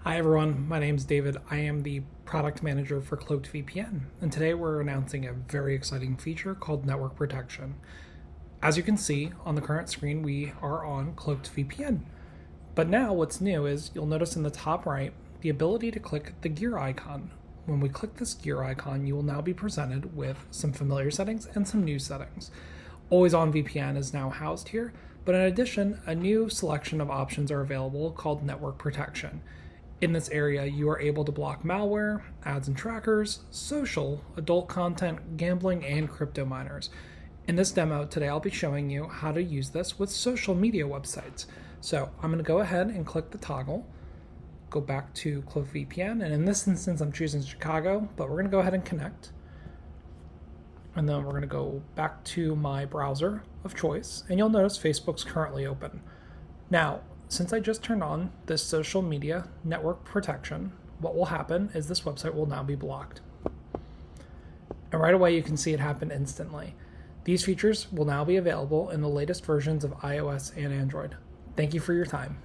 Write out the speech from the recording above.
Hi everyone, my name is David. I am the product manager for Cloaked VPN, and today we're announcing a very exciting feature called network protection. As you can see on the current screen, we are on Cloaked VPN. But now what's new is you'll notice in the top right the ability to click the gear icon. When we click this gear icon, you will now be presented with some familiar settings and some new settings. Always-on VPN is now housed here, but in addition, a new selection of options are available called network protection. In this area, you are able to block malware, ads and trackers, social, adult content, gambling, and crypto miners. In this demo today, I'll be showing you how to use this with social media websites. So I'm going to go ahead and click the toggle, go back to Cloaked VPN, and in this instance, I'm choosing Chicago, but we're going to go ahead and connect. And then we're going to go back to my browser of choice, and you'll notice Facebook's currently open. Now, since I just turned on this social media network protection, what will happen is this website will now be blocked. And right away you can see it happen instantly. These features will now be available in the latest versions of iOS and Android. Thank you for your time.